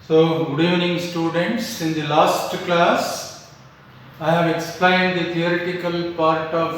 So, good evening students. In the last class, I have explained the theoretical part of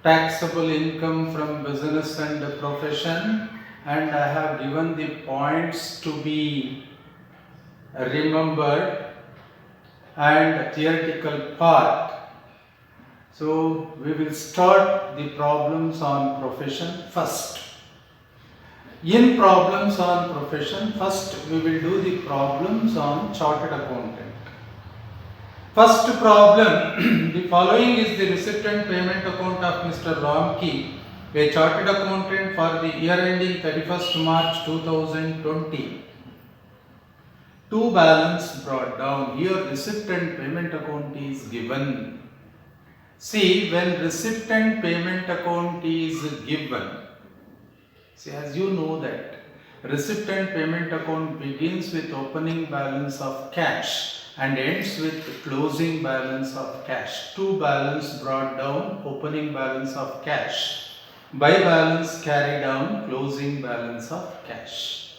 taxable income from business and profession, and I have given the points to be remembered and theoretical part. So, we will start the problems on profession first. In problems on profession, first we will do the problems on chartered accountant. First problem, the following is the receipt and payment account of Mr. Ramki, a chartered accountant for the year ending 31st March 2020. Two balance brought down. Here receipt and payment account is given. See, when receipt and payment account is given, see, as you know that receipt and payment account begins with opening balance of cash and ends with closing balance of cash. Two balance brought down, opening balance of cash. By balance carry down, closing balance of cash.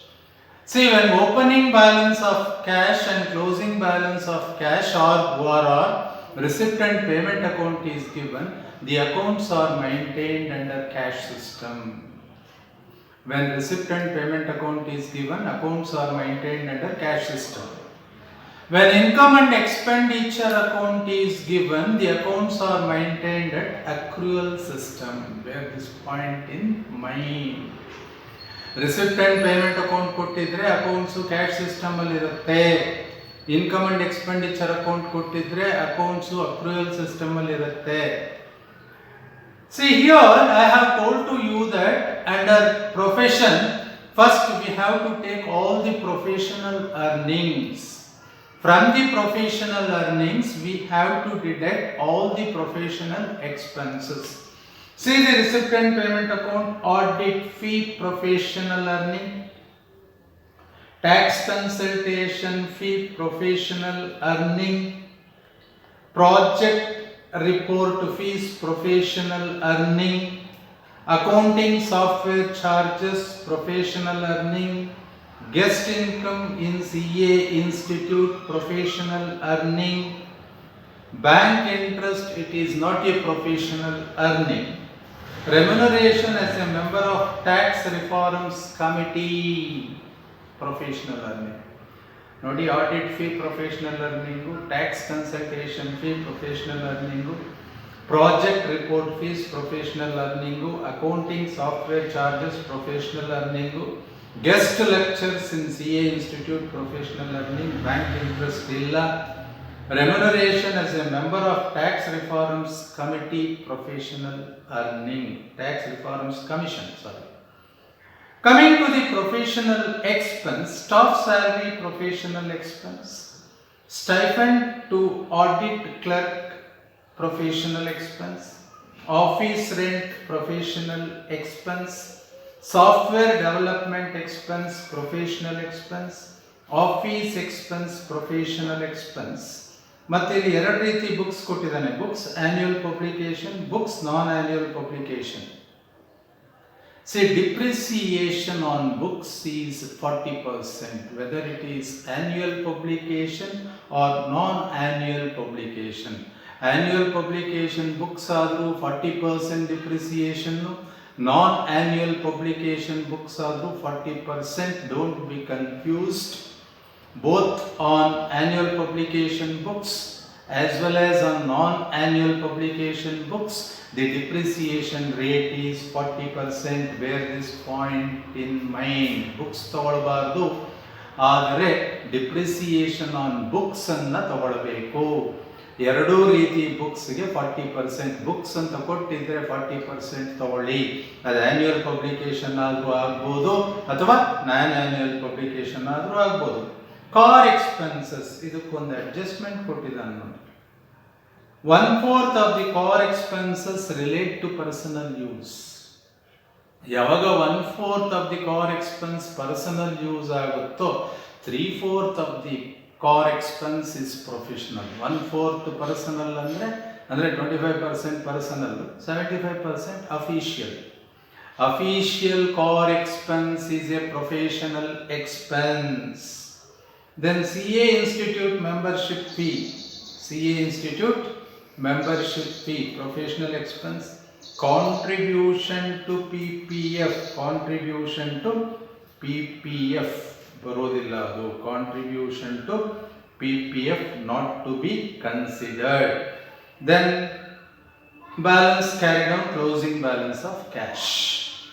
See, when opening balance of cash and closing balance of cash or ORR, receipt and payment account is given, the accounts are maintained under cash system. When receipt and payment account is given, accounts are maintained under cash system. When income and expenditure account is given, the accounts are maintained at accrual system. Bear this point in mind. Receipt and payment account ಕೊಟ್ಟಿದ್ರೆ accounts cash system ಅಲ್ಲಿ ಇರುತ್ತೆ. Income and expenditure account ಕೊಟ್ಟಿದ್ರೆ accounts accrual system ಅಲ್ಲಿ ಇರುತ್ತೆ. See, here I have told to you that under profession, first we have to take all the professional earnings. From the professional earnings, we have to deduct all the professional expenses. See the receipt and payment account, audit fee, professional earning, tax consultation fee, professional earning, project report fees, professional earning, accounting software charges, professional earning, guest income in CA Institute, professional earning, bank interest, it is not a professional earning, remuneration as a member of tax reforms committee, professional earning. ನೋಡಿ audit fee professional earning, tax consultation fee professional earning, project report fees professional earning, accounting software charges professional earning, guest lectures in CA institute professional earning, bank interest ಇಲ್ಲ, remuneration as a member of tax reforms committee professional earning, tax reforms commission sorry. Coming to the professional expense, staff salary professional expense, stipend to audit clerk professional expense, office rent professional expense, software development expense professional expense, office expense professional expense. ಮತ್ತೆ ಇಲ್ಲಿ ಎರಡು ರೀತಿ books ಕೊಟ್ಟಿದ್ದಾನೆ, books annual publication, books non annual publication. Say depreciation on books is 40%, whether it is annual publication or non-annual publication. Annual publication books ಆದರೂ 40% depreciation, non-annual publication books ಆದರೂ 40%. Don't be confused. Both on annual publication books as well as on non-annual publication books, the depreciation rate is 40%. Bear this point in mind. Books ತಗೊಳ್ಬಾರ್ದು, ಆದರೆ depreciation on books ಅನ್ನ ತಗೊಳ್ಬೇಕು. ಎರಡೂ ರೀತಿ ಬುಕ್ಸ್ಗೆ 40%. Books ಅಂತ ಕೊಟ್ಟಿದ್ರೆ 40% ತಗೊಳ್ಳಿ. ಅದು ಆನ್ಯುವಲ್ ಪಬ್ಲಿಕೇಶನ್ ಆದರೂ ಆಗ್ಬೋದು ಅಥವಾ ನಾನ್ ಆನ್ಯುವಲ್ ಪಬ್ಲಿಕೇಶನ್ ಆದರೂ ಆಗ್ಬೋದು. ಕಾರ್ ಎಕ್ಸ್ಪೆನ್ಸಸ್, ಇದಕ್ಕೊಂದು ಅಡ್ಜಸ್ಟ್ಮೆಂಟ್ ಕೊಟ್ಟಿದ್ದಾನೆ ನೋಡಿ. 1/4 of the car expenses relate to personal use. ಯಾವಾಗ 1/4 of the car expense personal use ಆಗುತ್ತೋ 3/4 of the car expense is professional. 1/4 personal ಅಂದರೆ 25% personal, 75% official. Official car expense is a professional expense. Then CA Institute membership fee. CA Institute membership fee, professional expense. Contribution to PPF. Contribution to PPF. Barodilla adu. Contribution to PPF not to be considered. Then balance carried on, closing balance of cash.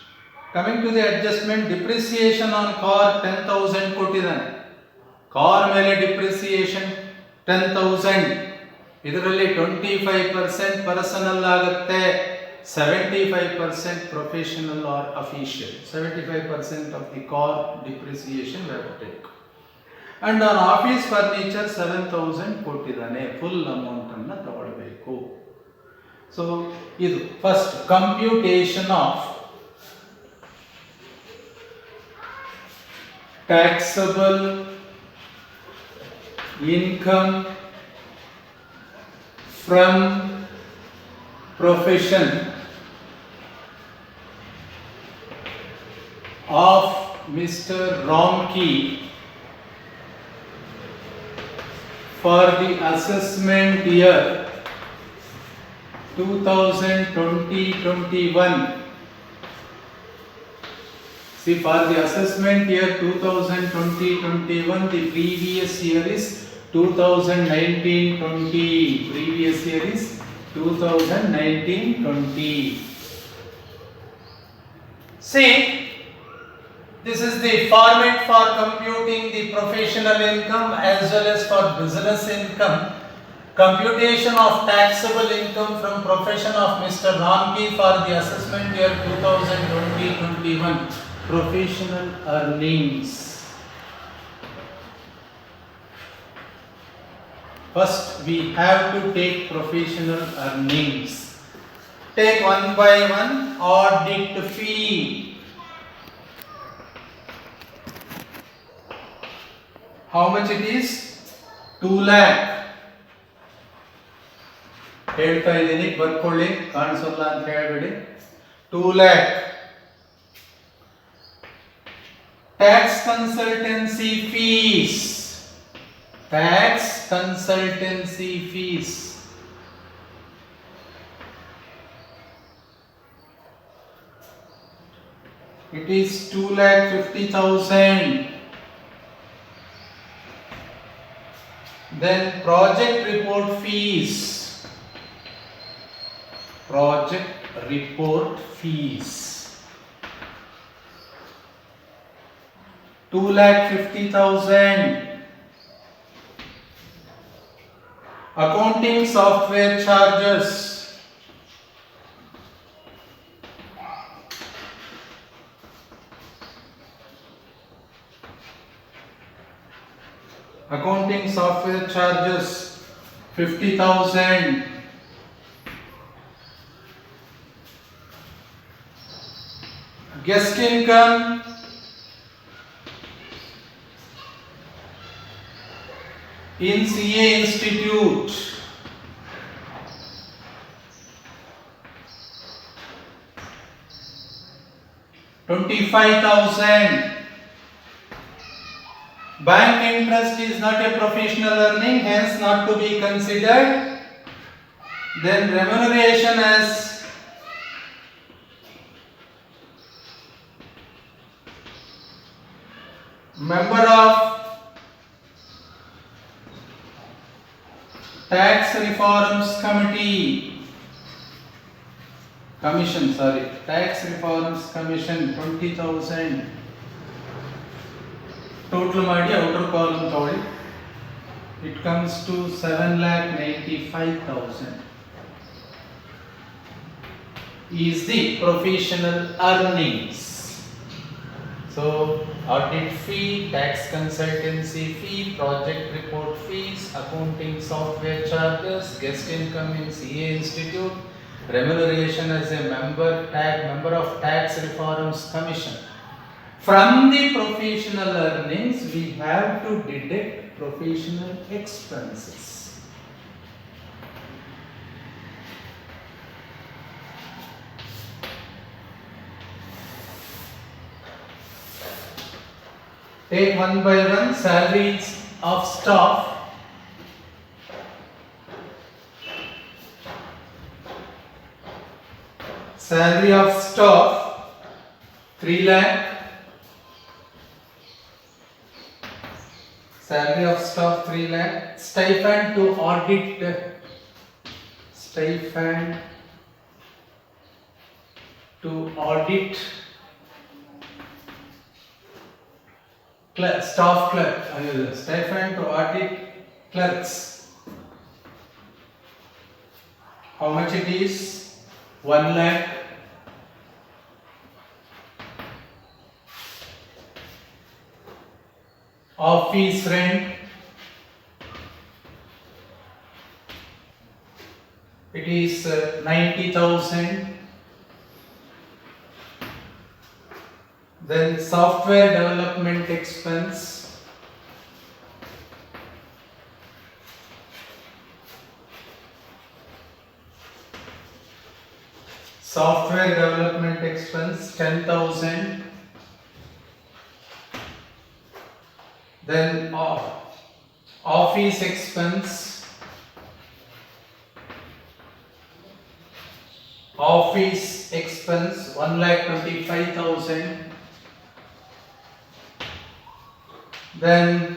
Coming to the adjustment, depreciation on car 10,000 ಕೊಟ್ಟಿದ್ದಾನೆ. Car ಮೇಲೆ depreciation 10,000. ಇದರಲ್ಲಿ 25% personal ಆಗುತ್ತೆ, 75% professional or official. 75% of the car depreciation we have to take. And on office furniture 7,000 ಕೊಟ್ಟಿದ್ದಾನೆ. Full amount ಅನ್ನು ತಗೊಳ್ಬೇಕು. So ಇದು first computation of taxable income from profession of Mr. Romkey for the assessment year 2020-21. See, for the assessment year 2020-21, the previous year is 2019-20. Previous year is 2019-20. See, this is the format for computing the professional income as well as for business income. Computation of taxable income from profession of Mr. Romkey for the assessment year 2020-21. Professional earnings. First, we have to take professional earnings. Take one by one. Audit fee. How much it is? 2 lakh. ಹೇಳ್ತಾ ಇದ್ದೀನಿ, ಬರ್ಕೊಳ್ಳಿ, ಕಾಣಿಸಲ್ಲ ಅಂತ ಹೇಳ್ಬೇಡಿ. 2 lakh. Tax consultancy fees. Tax consultancy fees. It is 2,50,000. Then project report fees. Project report fees. 2,50,000. Accounting software charges. Accounting software charges 50,000. Guest income in CA Institute. $25,000. Bank interest is not a professional earning, hence not to be considered. Then remuneration as member of Tax Reforms Committee. Tax Reforms Commission 20,000. Total ಮಾಡಿ outer column ತಗೊಳ್ಳಿ. It comes to 7,95,000. Is the professional earnings. So audit fee, tax consultancy fee, project report fees, accounting software charges, guest income in CA Institute, remuneration as a member of Tax Reforms Commission. From the professional earnings, we have to deduct professional expenses. Take one by one. Salaries of staff, salary of staff 3 lakh, salary of staff 3 lakh, stipend to audit, stipend to audit staff clerk, stipend to audit clerks. How much it is? 1 lakh. Office rent, it is 90,000. Then software development expense, software development expense 10,000. Then office expense, office expense 1,25,000. Then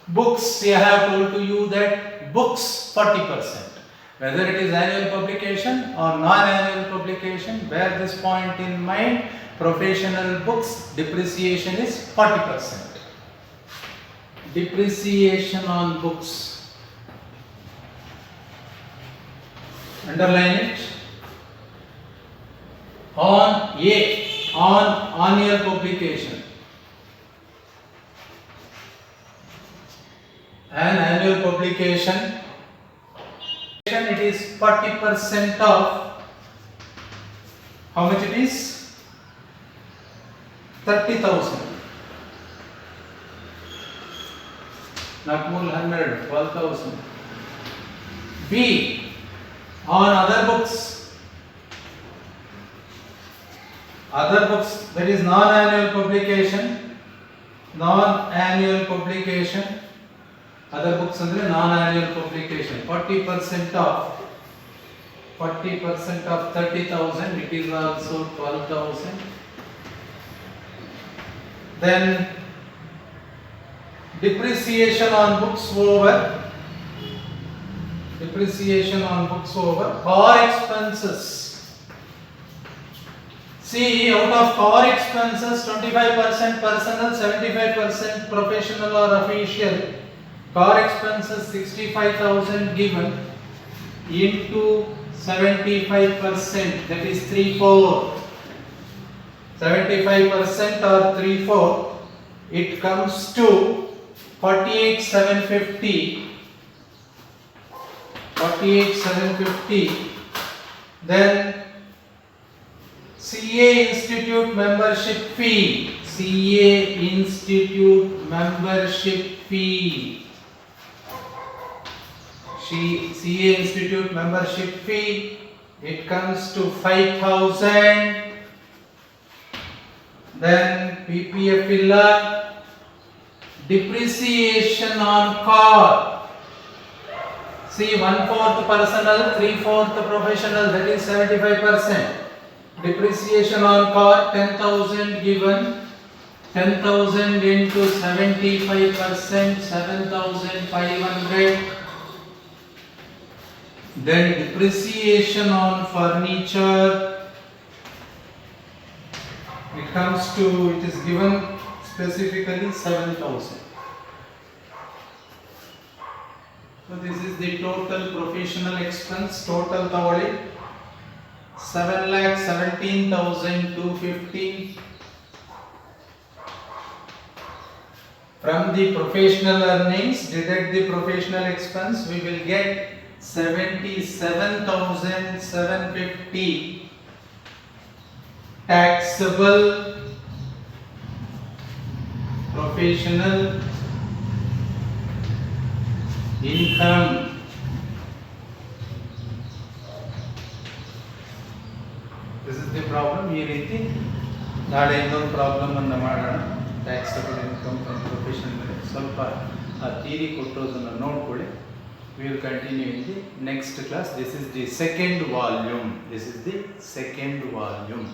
books, I have told to you that books 40%. Whether it is annual publication or non-annual publication, bear this point in mind. Professional books depreciation is 40%. Depreciation on books, underline it. On annual publication, an annual publication, it is 40% of, how much it is? 30,000. Nakmul 100, 12,000. B, on other books, that is non-annual publication, other books andre non-annual publication, 40% of 30,000, it is also 12,000. Then depreciation on books over, core expenses. See, out of core expenses, 25% personal, 75% professional or official. Core expenses 65,000 given into 75%, that is 3/4. 75% or 3/4, it comes to 48,750. 48,750. Then CA Institute membership fee. CA Institute membership fee. CA Institute membership fee, it comes to 5,000. Then PPF filler, depreciation on car. See, 1/4 personal, 3/4 professional, that is 75%. Depreciation on car 10,000 given, 10,000 into 75%, 7,500. Then depreciation on furniture, it comes to, it is given specifically 7,000. So this is the total professional expense, total tawali 7,17,250. From the professional earnings, deduct the professional expense, we will get 77,750 taxable professional income. This is the problem. ಈ ರೀತಿ ನಾಳೆ ಇನ್ನೊಂದು problem ಅನ್ನು ಮಾಡೋಣ. Taxable income from professional ಸ್ವಲ್ಪ ಆ theory ಕೊಟ್ಟೋದನ್ನು ನೋಡ್ಕೊಳ್ಳಿ. We will continue in the next class. This is the second volume.